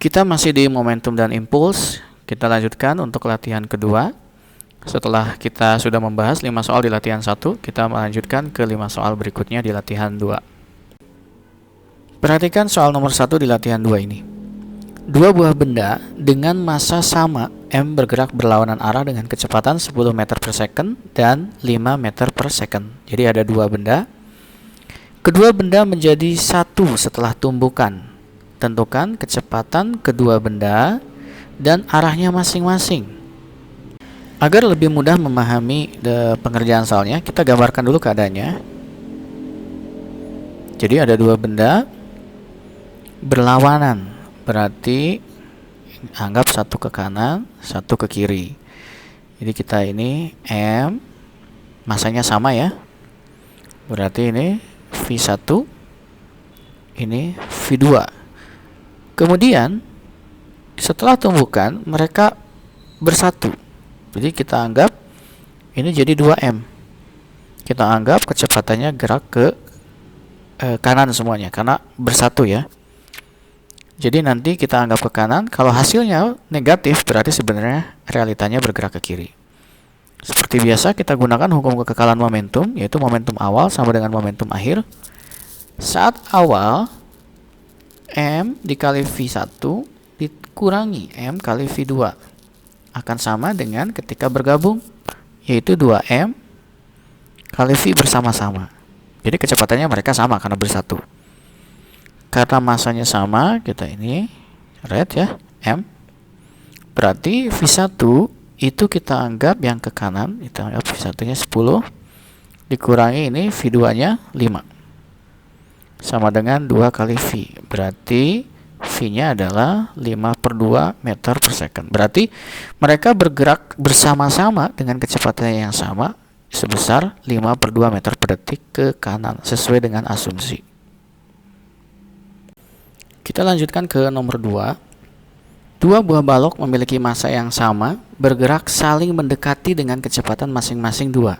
Kita masih di momentum dan impuls. Kita lanjutkan untuk latihan kedua. Setelah kita sudah membahas 5 soal di latihan 1, kita melanjutkan ke 5 soal berikutnya di latihan 2. Perhatikan soal nomor 1 di latihan 2 ini. Dua buah benda dengan massa sama M bergerak berlawanan arah dengan kecepatan 10 meter per second dan 5 meter per second. Jadi ada dua benda. Kedua benda menjadi satu setelah tumbukan. Tentukan kecepatan kedua benda dan arahnya masing-masing. Agar lebih mudah memahami pengerjaan soalnya, kita gambarkan dulu keadaannya. Jadi ada dua benda berlawanan, berarti anggap satu ke kanan, satu ke kiri. Jadi kita ini M, masanya sama ya. Berarti ini V1, ini V2. Kemudian setelah tumbukan mereka bersatu. Jadi kita anggap ini jadi 2M. Kita anggap kecepatannya gerak ke kanan semuanya karena bersatu ya. Jadi nanti kita anggap ke kanan. Kalau hasilnya negatif berarti sebenarnya realitanya bergerak ke kiri. Seperti biasa kita gunakan hukum kekekalan momentum, yaitu momentum awal sama dengan momentum akhir. Saat awal M dikali V1 dikurangi M kali V2 akan sama dengan ketika bergabung, yaitu 2M kali V bersama-sama. Jadi kecepatannya mereka sama karena bersatu. Karena masanya sama, kita ini red ya, M. Berarti V1 itu kita anggap yang ke kanan, kita anggap V1-nya 10 dikurangi ini V2-nya 5. Sama dengan 2 kali V. Berarti V-nya adalah 5/2 meter per second. Berarti mereka bergerak bersama-sama dengan kecepatan yang sama sebesar 5/2 meter per detik ke kanan, sesuai dengan asumsi. Kita lanjutkan ke nomor 2. Dua buah balok memiliki massa yang sama, bergerak saling mendekati dengan kecepatan masing-masing 2.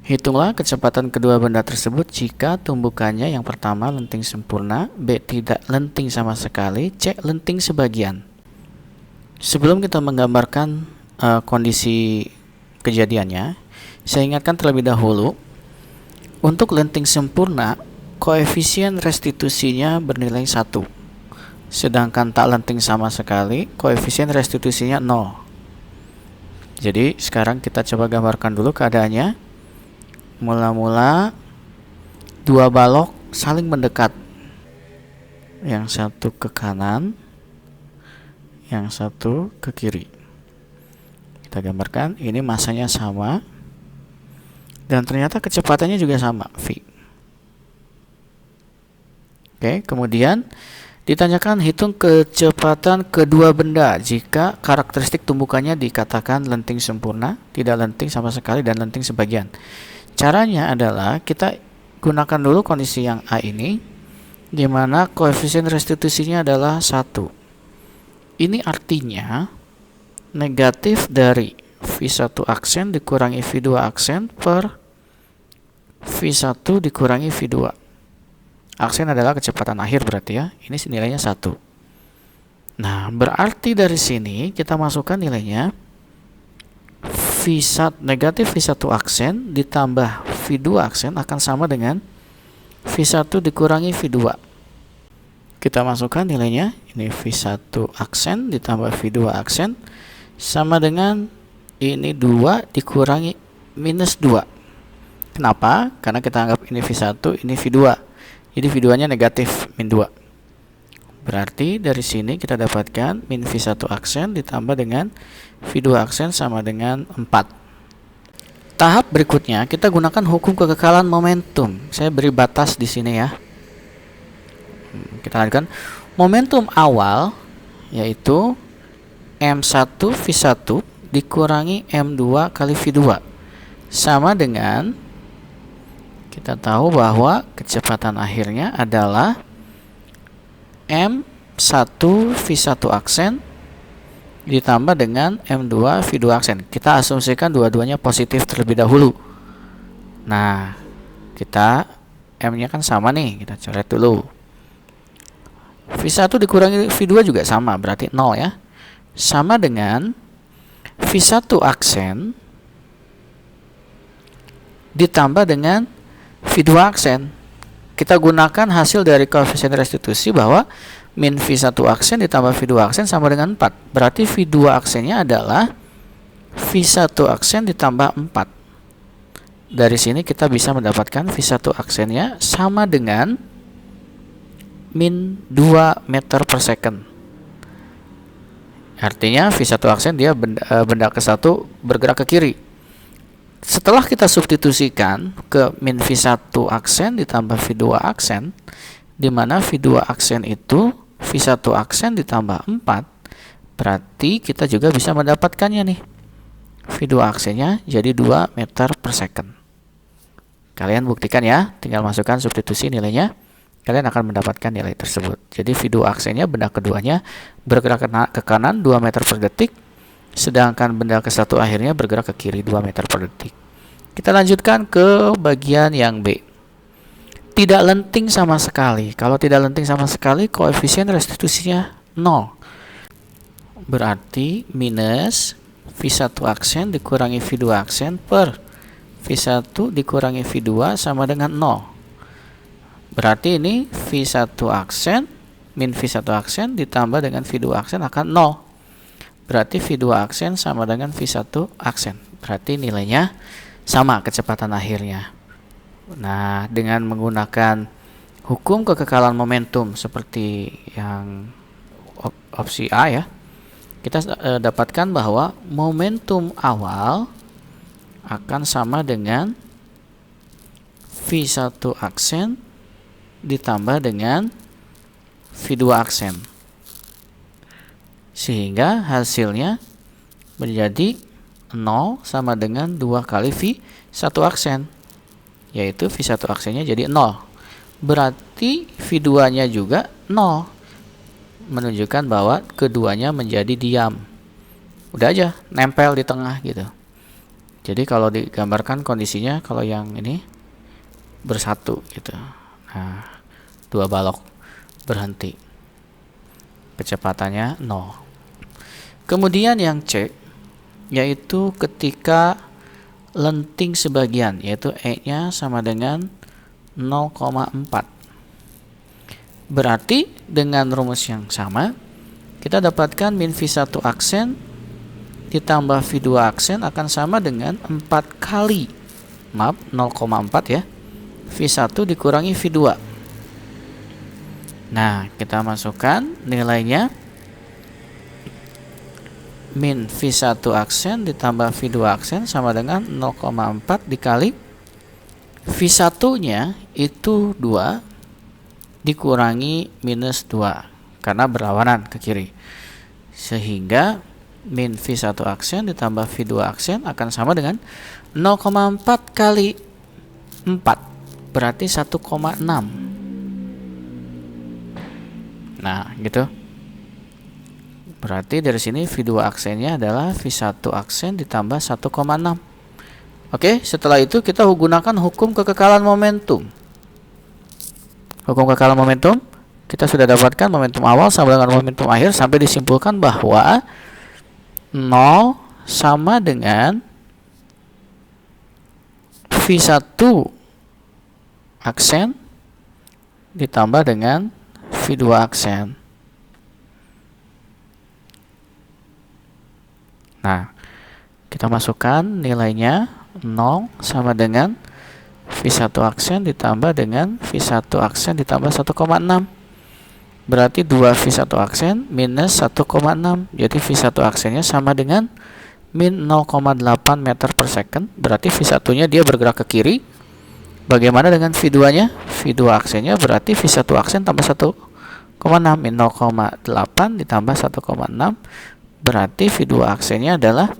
Hitunglah kecepatan kedua benda tersebut jika tumbukannya yang pertama lenting sempurna, B tidak lenting sama sekali, C lenting sebagian. Sebelum kita menggambarkan kondisi kejadiannya, saya ingatkan terlebih dahulu, untuk lenting sempurna, koefisien restitusinya bernilai 1. Sedangkan tak lenting sama sekali, koefisien restitusinya 0. Jadi sekarang kita coba gambarkan dulu keadaannya. Mula-mula dua balok saling mendekat, yang satu ke kanan, yang satu ke kiri. Kita gambarkan, ini massanya sama dan ternyata kecepatannya juga sama, V. Oke, kemudian ditanyakan hitung kecepatan kedua benda jika karakteristik tumbukannya dikatakan lenting sempurna, tidak lenting sama sekali, dan lenting sebagian. Caranya adalah kita gunakan dulu kondisi yang A ini, di mana koefisien restitusinya adalah 1. Ini artinya negatif dari V1 aksen dikurangi V2 aksen per V1 dikurangi V2. Aksen adalah kecepatan akhir berarti ya, ini nilainya 1. Nah, berarti dari sini kita masukkan nilainya V1 negatif V1 aksen ditambah V2 aksen akan sama dengan V1 dikurangi V2. Kita masukkan nilainya, ini V1 aksen ditambah V2 aksen sama dengan ini 2 dikurangi minus 2. Kenapa? Karena kita anggap ini V1, ini V2. Jadi V2-nya negatif, min 2. Berarti dari sini kita dapatkan min V1 aksen ditambah dengan V2 aksen sama dengan 4. Tahap berikutnya kita gunakan hukum kekekalan momentum. Saya beri batas di sini ya. Kita lanjutkan. Momentum awal yaitu M1 V1 dikurangi M2 kali V2 sama dengan, kita tahu bahwa kecepatan akhirnya adalah M1 V1 aksen ditambah dengan M2 V2 aksen. Kita asumsikan dua-duanya positif terlebih dahulu. Nah, kita M-nya kan sama nih, kita coret dulu. V1 dikurangi V2 juga sama, berarti 0 ya. Sama dengan V1 aksen ditambah dengan V2 aksen. Kita gunakan hasil dari koefisien restitusi bahwa min V1 aksen ditambah V2 aksen sama dengan 4. Berarti V2 aksennya adalah V1 aksen ditambah 4. Dari sini kita bisa mendapatkan V1 aksennya sama dengan min 2 meter per second. Artinya V1 aksen dia benda ke-1 bergerak ke kiri. Setelah kita substitusikan ke min V1 aksen ditambah V2 aksen, di mana V2 aksen itu V1 aksen ditambah 4, berarti kita juga bisa mendapatkannya nih. V2 aksennya jadi 2 meter per second. Kalian buktikan ya, tinggal masukkan substitusi nilainya, kalian akan mendapatkan nilai tersebut. Jadi V2 aksennya benda keduanya bergerak ke kanan 2 meter per detik, sedangkan benda ke-1 akhirnya bergerak ke kiri 2 meter per detik. Kita lanjutkan ke bagian yang B. Tidak lenting sama sekali. Kalau tidak lenting sama sekali, koefisien restitusinya 0. Berarti minus V1 aksen dikurangi V2 aksen per V1 dikurangi V2 sama dengan 0. Berarti ini V1 aksen min V1 aksen ditambah dengan V2 aksen akan 0. Berarti V2 aksen sama dengan V1 aksen. Berarti nilainya sama kecepatan akhirnya. Nah, dengan menggunakan hukum kekekalan momentum seperti yang opsi A ya, kita dapatkan bahwa momentum awal akan sama dengan V1 aksen ditambah dengan V2 aksen. Sehingga hasilnya menjadi 0 sama dengan 2 kali V1 aksen, yaitu V1 aksennya jadi 0. Berarti V2 nya juga 0, menunjukkan bahwa keduanya menjadi diam. Udah aja, nempel di tengah gitu. Jadi kalau digambarkan kondisinya, kalau yang ini bersatu gitu. Nah, 2 balok berhenti, kecepatannya 0. Kemudian yang C, yaitu ketika lenting sebagian, yaitu E-nya sama dengan 0,4. Berarti dengan rumus yang sama, kita dapatkan min V1 aksen ditambah V2 aksen akan sama dengan 4 kali, 0,4 ya, V1 dikurangi V2. Nah, kita masukkan nilainya. Min V1 aksen ditambah V2 aksen sama dengan 0,4 dikali V1 nya itu 2 dikurangi minus 2 karena berlawanan ke kiri, sehingga min V1 aksen ditambah V2 aksen akan sama dengan 0,4 kali 4 berarti 1,6. Nah gitu. Berarti dari sini V2 aksennya adalah V1 aksen ditambah 1,6. Oke, setelah itu kita gunakan hukum kekekalan momentum. Hukum kekekalan momentum, kita sudah dapatkan momentum awal sama dengan momentum akhir sampai disimpulkan bahwa 0 sama dengan V1 aksen ditambah dengan V2 aksen. Nah, kita masukkan nilainya 0 sama dengan V1 aksen ditambah dengan V1 aksen ditambah 1,6. Berarti 2 V1 aksen minus 1,6. Jadi V1 aksennya sama dengan min 0,8 meter per second. Berarti V1 nya dia bergerak ke kiri. Bagaimana dengan V2 nya? V2 aksennya berarti V1 aksen tambah 1,6 min 0,8 ditambah 1,6. Berarti V2 aksennya adalah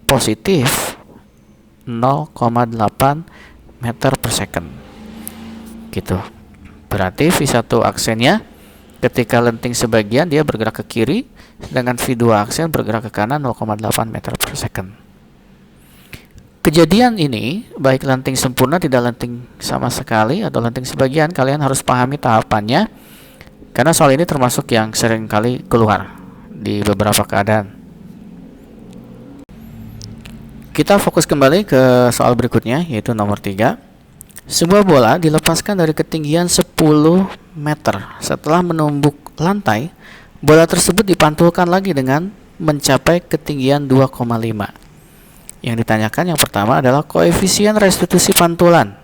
positif 0,8 meter per second gitu. Berarti V1 aksennya ketika lenting sebagian dia bergerak ke kiri, sedangkan V2 aksen bergerak ke kanan 0,8 meter per second. Kejadian ini baik lenting sempurna, tidak lenting sama sekali, atau lenting sebagian, kalian harus pahami tahapannya. karena soal ini termasuk yang sering kali keluar di beberapa keadaan. Kita fokus kembali ke soal berikutnya, yaitu nomor 3. Sebuah bola dilepaskan dari ketinggian 10 meter. Setelah menumbuk lantai, bola tersebut dipantulkan lagi dengan mencapai ketinggian 2,5. Yang ditanyakan yang pertama adalah koefisien restitusi pantulan,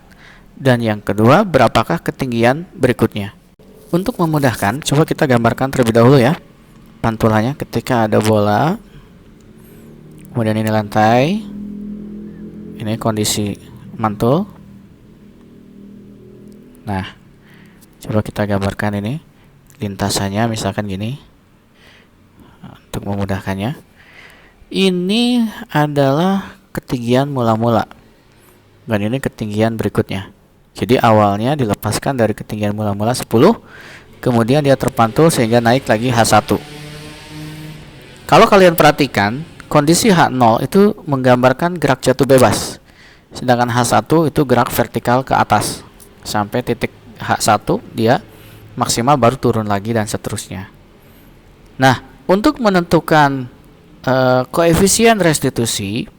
dan yang kedua, berapakah ketinggian berikutnya. Untuk memudahkan, coba kita gambarkan terlebih dahulu ya pantulannya. Ketika ada bola, kemudian ini lantai, ini kondisi mantul. Nah, coba kita gambarkan ini lintasannya, misalkan gini, untuk memudahkannya. Ini adalah ketinggian mula-mula, dan ini ketinggian berikutnya. Jadi awalnya dilepaskan dari ketinggian mula-mula 10, kemudian dia terpantul sehingga naik lagi H1. Kalau kalian perhatikan, kondisi H0 itu menggambarkan gerak jatuh bebas, sedangkan H1 itu gerak vertikal ke atas. Sampai titik H1 dia maksimal, baru turun lagi, dan seterusnya. Nah, untuk menentukan koefisien restitusi,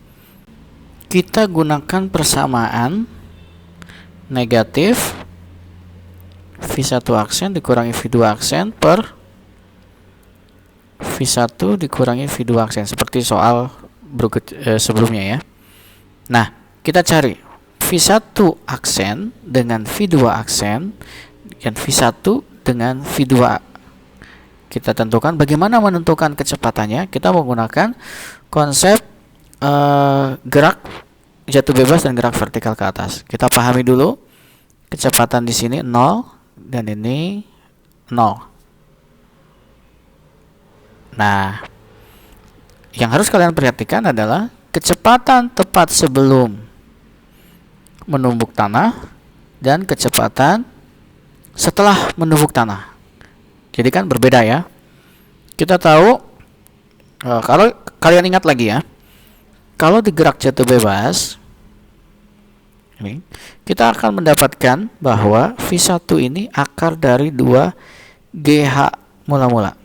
kita gunakan persamaan negatif V1 aksen dikurangi V2 aksen per V1 dikurangi V2 aksen, seperti soal berikut sebelumnya ya. Nah, kita cari V1 aksen dengan V2 aksen dan V1 dengan V2. Kita tentukan bagaimana menentukan kecepatannya. Kita menggunakan konsep gerak jatuh bebas dan gerak vertikal ke atas. Kita pahami dulu kecepatan di sini 0 dan ini 0. Nah, yang harus kalian perhatikan adalah kecepatan tepat sebelum menumbuk tanah dan kecepatan setelah menumbuk tanah. Jadi kan berbeda ya. Kita tahu, kalau kalian ingat lagi ya, kalau di gerak jatuh bebas ini, kita akan mendapatkan bahwa V1 ini akar dari 2 GH mula-mula.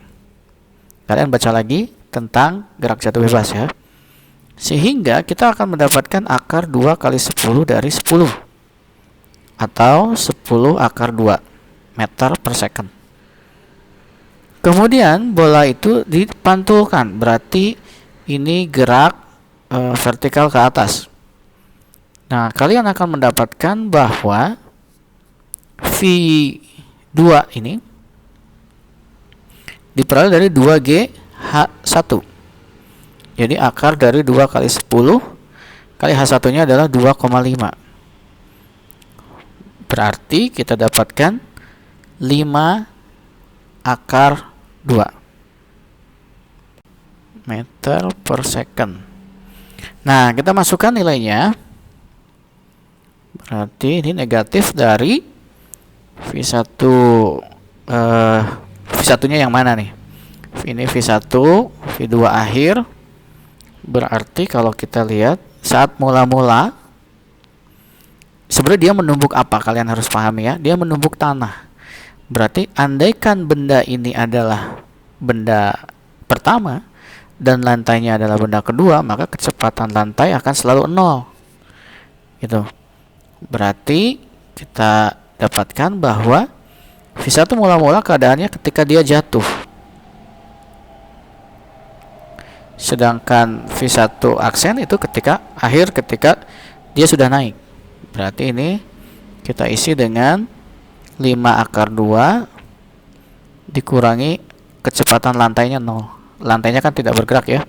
Kalian baca lagi tentang gerak jatuh bebas ya. Sehingga kita akan mendapatkan akar 2 kali 10 dari 10, atau 10 akar 2 meter per second. Kemudian bola itu dipantulkan, berarti ini gerak vertikal ke atas. Nah, kalian akan mendapatkan bahwa V2 ini diperoleh dari 2GH1. Jadi akar dari 2 kali 10 kali H1-nya adalah 2,5. Berarti kita dapatkan 5 akar 2 meter per second. Nah, kita masukkan nilainya. Berarti ini negatif dari V1. V1-nya yang mana nih? Ini V1, V2 akhir. Berarti kalau kita lihat saat mula-mula, sebenarnya dia menumbuk apa? Kalian harus pahami ya. Dia menumbuk tanah. Berarti andaikan benda ini adalah benda pertama dan lantainya adalah benda kedua, maka kecepatan lantai akan selalu 0. Gitu. Berarti kita dapatkan bahwa V1 mula-mula keadaannya ketika dia jatuh. Sedangkan V1 aksen itu ketika dia sudah naik. Berarti ini kita isi dengan 5 akar 2 dikurangi kecepatan lantainya 0. Lantainya kan tidak bergerak ya.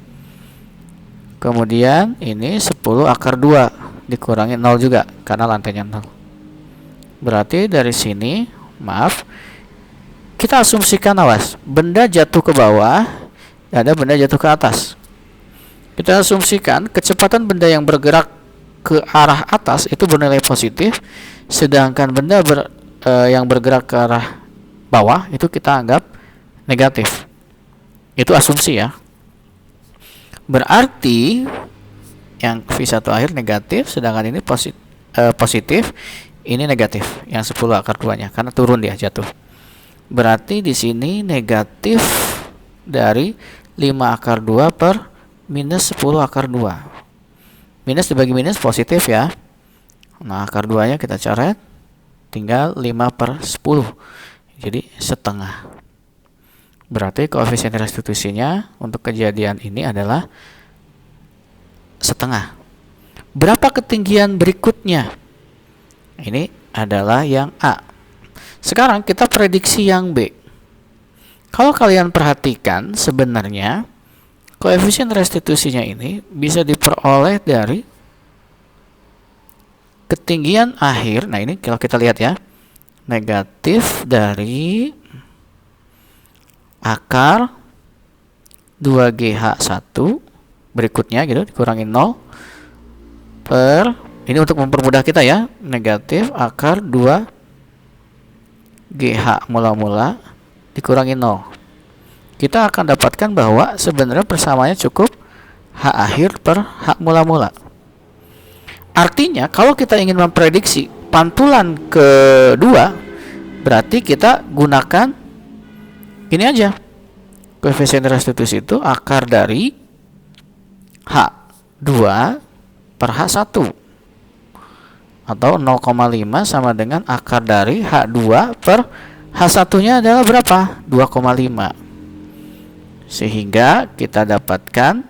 Kemudian ini 10 akar 2 dikurangi 0 juga karena lantainya 0. Berarti dari sini, kita asumsikan, awas, benda jatuh ke bawah, ada benda jatuh ke atas. Kita asumsikan kecepatan benda yang bergerak ke arah atas itu bernilai positif, sedangkan benda yang bergerak ke arah bawah itu kita anggap negatif. Itu asumsi ya. Berarti yang V1 akhir negatif, sedangkan ini positif, ini negatif, yang 10 akar 2-nya, karena turun dia, jatuh. Berarti di sini negatif dari 5 akar 2 per minus 10 akar 2. Minus dibagi minus positif ya. Nah, akar 2-nya kita coret. Tinggal 5 per 10. Jadi setengah. Berarti koefisien restitusinya untuk kejadian ini adalah setengah. Berapa ketinggian berikutnya? Ini adalah yang A. Sekarang kita prediksi yang B. Kalau kalian perhatikan, sebenarnya koefisien restitusinya ini bisa diperoleh dari ketinggian akhir. Nah, ini kalau kita lihat ya, negatif dari akar 2GH1 berikutnya gitu, dikurangi 0 per, ini untuk mempermudah kita ya, negatif akar 2GH mula-mula dikurangi 0. Kita akan dapatkan bahwa sebenarnya persamaannya cukup H akhir per H mula-mula. Artinya kalau kita ingin memprediksi pantulan kedua, berarti kita gunakan ini aja. Koefisien restitusi itu akar dari H2 per H1. Atau 0,5 sama dengan akar dari H2 per H1-nya adalah berapa? 2,5. Sehingga kita dapatkan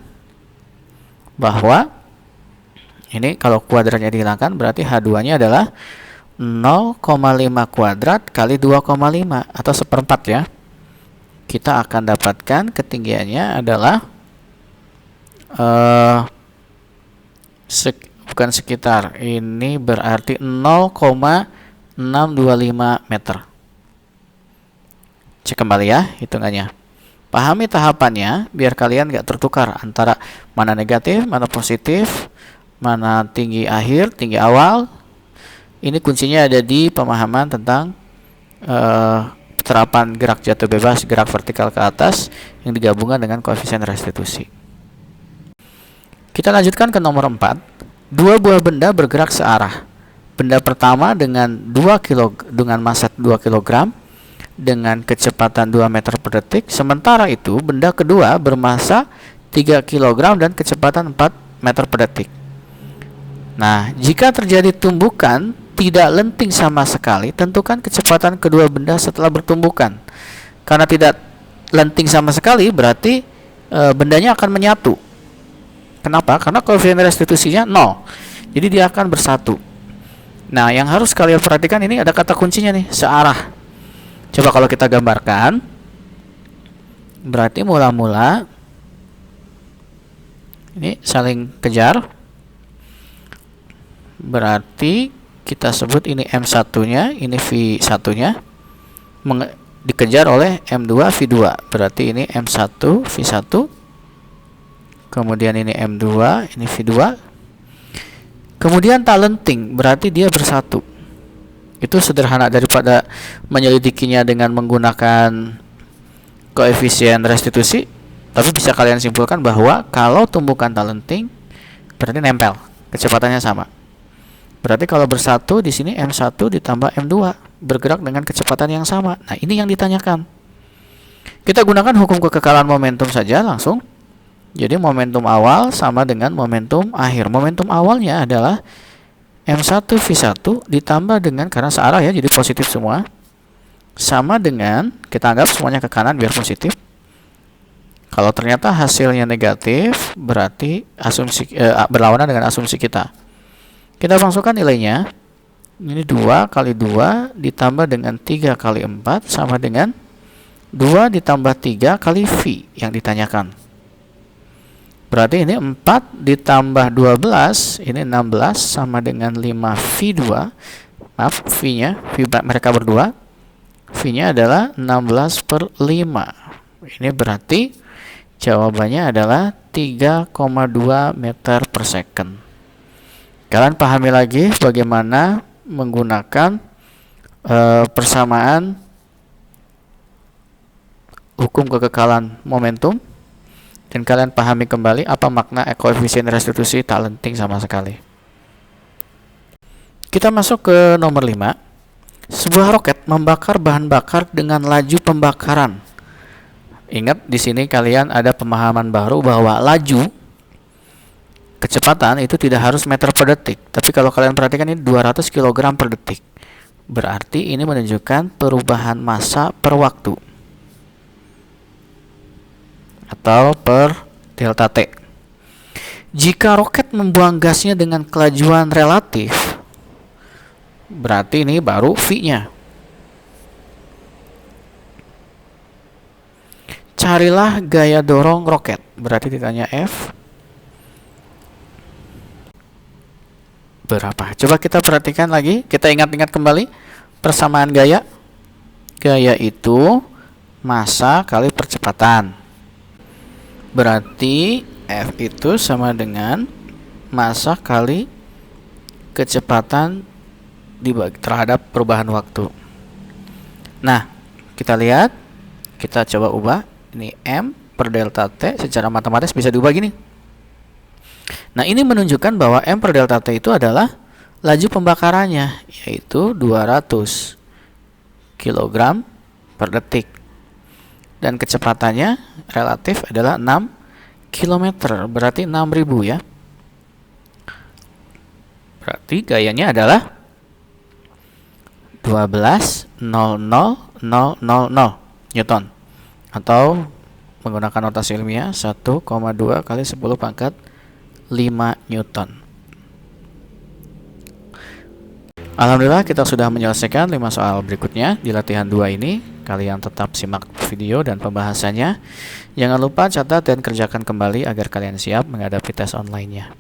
bahwa ini kalau kuadratnya dihilangkan berarti H2-nya adalah 0,5 kuadrat kali 2,5 atau seperempat ya. Kita akan dapatkan ketinggiannya adalah bukan sekitar, ini berarti 0,625 meter. Cek kembali ya hitungannya. Pahami tahapannya biar kalian nggak tertukar antara mana negatif, mana positif, mana tinggi akhir, tinggi awal. Ini kuncinya ada di pemahaman tentang terapan gerak jatuh bebas, gerak vertikal ke atas yang digabungkan dengan koefisien restitusi. Kita lanjutkan ke nomor 4. Dua buah benda bergerak searah. Benda pertama dengan massa 2 kg dengan kecepatan 2 meter per detik. Sementara itu, benda kedua bermassa 3 kg dan kecepatan 4 meter per detik. Nah, jika terjadi tumbukan tidak lenting sama sekali, tentukan kecepatan kedua benda setelah bertumbukan. Karena tidak lenting sama sekali, berarti bendanya akan menyatu. Kenapa? Karena koefisien restitusinya 0. Jadi dia akan bersatu. Nah, yang harus kalian perhatikan ini ada kata kuncinya nih, searah. Coba kalau kita gambarkan, berarti mula-mula ini saling kejar. Berarti kita sebut ini M1-nya, ini V1-nya dikejar oleh M2 V2. Berarti ini M1 V1. Kemudian ini M2, ini V2. Kemudian tak lenting, berarti dia bersatu. Itu sederhana daripada menyelidikinya dengan menggunakan koefisien restitusi. Tapi bisa kalian simpulkan bahwa kalau tumbukan tak lenting, berarti nempel, kecepatannya sama. Berarti kalau bersatu di sini M1 ditambah M2 bergerak dengan kecepatan yang sama. Nah, ini yang ditanyakan. Kita gunakan hukum kekekalan momentum saja langsung. Jadi momentum awal sama dengan momentum akhir. Momentum awalnya adalah M1 V1 ditambah dengan, karena searah ya, jadi positif semua, sama dengan, kita anggap semuanya ke kanan biar positif. Kalau ternyata hasilnya negatif, berarti asumsi berlawanan dengan asumsi kita. Kita masukkan nilainya. Ini 2 kali 2 ditambah dengan 3 kali 4 sama dengan 2 ditambah 3 kali V yang ditanyakan. Berarti ini 4 ditambah 12, ini 16 sama dengan 5 V2. Maaf, V-nya, mereka berdua. V-nya adalah 16 per 5. Ini berarti jawabannya adalah 3,2 meter per second. Kalian pahami lagi bagaimana menggunakan persamaan hukum kekekalan momentum. Dan kalian pahami kembali apa makna koefisien restitusi tak lenting sama sekali. Kita masuk ke nomor 5. Sebuah roket membakar bahan bakar dengan laju pembakaran. Ingat di sini kalian ada pemahaman baru bahwa laju kecepatan itu tidak harus meter per detik. Tapi kalau kalian perhatikan ini 200 kg per detik. Berarti ini menunjukkan perubahan massa per waktu. Atau per delta T. Jika roket membuang gasnya dengan kelajuan relatif, berarti ini baru V-nya. Carilah gaya dorong roket. Berarti ditanya F berapa? Coba kita perhatikan lagi. Kita ingat-ingat kembali persamaan gaya. Gaya itu massa kali percepatan. Berarti F itu sama dengan massa kali kecepatan dibagi terhadap perubahan waktu. Nah, kita lihat, kita coba ubah. Ini M per delta T secara matematis bisa diubah gini. Nah, ini menunjukkan bahwa M per delta T itu adalah laju pembakarannya, yaitu 200 kg per detik. Dan kecepatannya relatif adalah 6 km, berarti 6.000 ya. Berarti gayanya adalah 12.00000 Newton. Atau menggunakan notasi ilmiah 1,2 kali 10 pangkat 5 Newton. Alhamdulillah kita sudah menyelesaikan 5 soal berikutnya di latihan 2 ini. Kalian tetap simak video dan pembahasannya. Jangan lupa catat dan kerjakan kembali agar kalian siap menghadapi tes online-nya.